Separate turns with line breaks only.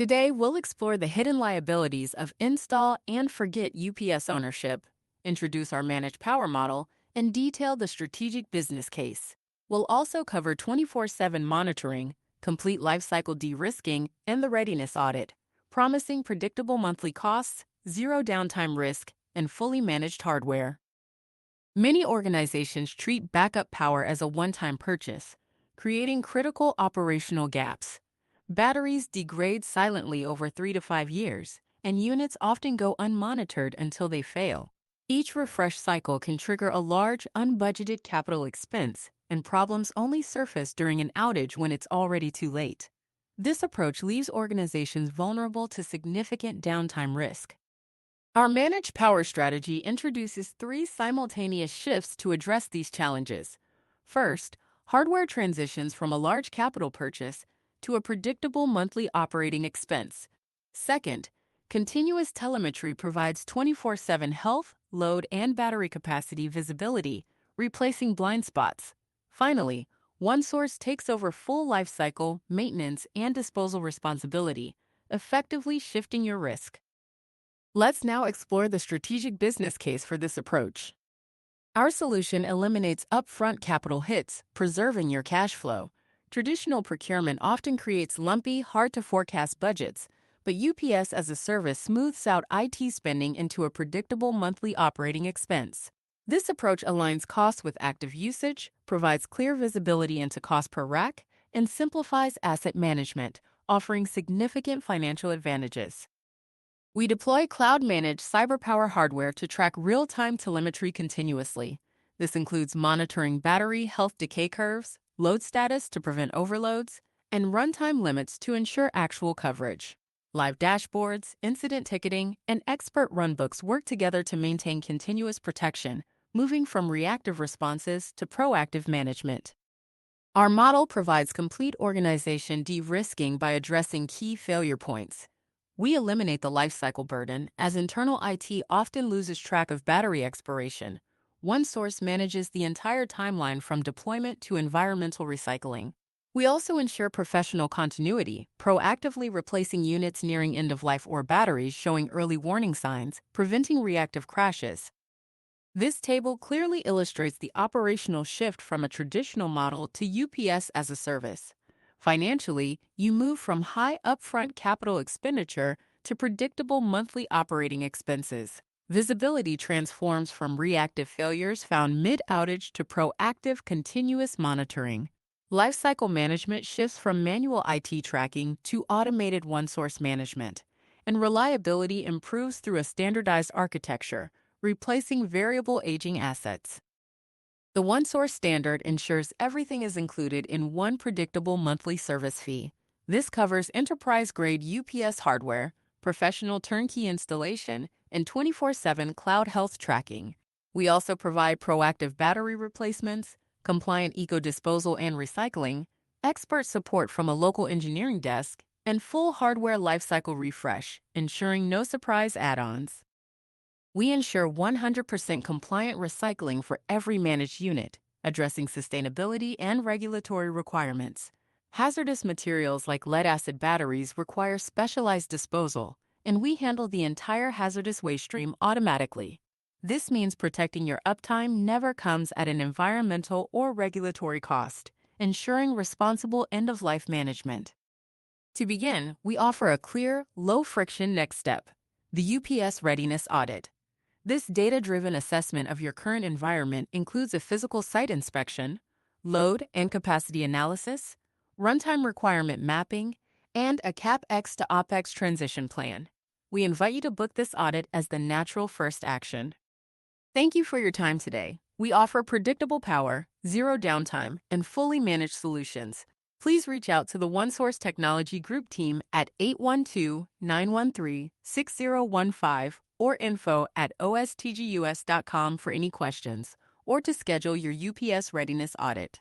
Today, we'll explore the hidden liabilities of install and forget UPS ownership, introduce our managed power model, and detail the strategic business case. We'll also cover 24/7 monitoring, complete lifecycle de-risking, and the readiness audit, promising predictable monthly costs, zero downtime risk, and fully managed hardware. Many organizations treat backup power as a one-time purchase, creating critical operational gaps. Batteries degrade silently over 3 to 5 years, and units often go unmonitored until they fail. Each refresh cycle can trigger a large, unbudgeted capital expense, and problems only surface during an outage when it's already too late. This approach leaves organizations vulnerable to significant downtime risk. Our managed power strategy introduces three simultaneous shifts to address these challenges. First, hardware transitions from a large capital purchase to a predictable monthly operating expense. Second, continuous telemetry provides 24/7 health, load, and battery capacity visibility, replacing blind spots. Finally, OneSource takes over full lifecycle, maintenance, and disposal responsibility, effectively shifting your risk. Let's now explore the strategic business case for this approach. Our solution eliminates upfront capital hits, preserving your cash flow. Traditional procurement often creates lumpy, hard-to-forecast budgets, but UPS as a service smooths out IT spending into a predictable monthly operating expense. This approach aligns costs with active usage, provides clear visibility into cost per rack, and simplifies asset management, offering significant financial advantages. We deploy cloud-managed CyberPower hardware to track real-time telemetry continuously. This includes monitoring battery health decay curves, load status to prevent overloads, and runtime limits to ensure actual coverage. Live dashboards, incident ticketing, and expert runbooks work together to maintain continuous protection, moving from reactive responses to proactive management. Our model provides complete organization de-risking by addressing key failure points. We eliminate the lifecycle burden, as internal IT often loses track of battery expiration. OneSource manages the entire timeline from deployment to environmental recycling. We also ensure professional continuity, proactively replacing units nearing end of life or batteries showing early warning signs, preventing reactive crashes. This table clearly illustrates the operational shift from a traditional model to UPS as a service. Financially, you move from high upfront capital expenditure to predictable monthly operating expenses. Visibility transforms from reactive failures found mid-outage to proactive continuous monitoring. Lifecycle management shifts from manual IT tracking to automated OneSource management, and reliability improves through a standardized architecture, replacing variable aging assets. The OneSource standard ensures everything is included in one predictable monthly service fee. This covers enterprise-grade UPS hardware, professional turnkey installation, and 24/7 cloud health tracking. We also provide proactive battery replacements, compliant eco-disposal and recycling, expert support from a local engineering desk, and full hardware lifecycle refresh, ensuring no surprise add-ons. We ensure 100% compliant recycling for every managed unit, addressing sustainability and regulatory requirements. Hazardous materials like lead-acid batteries require specialized disposal, and we handle the entire hazardous waste stream automatically. This means protecting your uptime never comes at an environmental or regulatory cost, ensuring responsible end-of-life management. To begin, we offer a clear, low-friction next step: the UPS Readiness Audit. This data-driven assessment of your current environment includes a physical site inspection, load and capacity analysis, runtime requirement mapping, and a CapEx to OpEx transition plan. We invite you to book this audit as the natural first action. Thank you for your time today. We offer predictable power, zero downtime, and fully managed solutions. Please reach out to the OneSource Technology Group team at 812-913-6015 or info@ostgus.com for any questions, or to schedule your UPS readiness audit.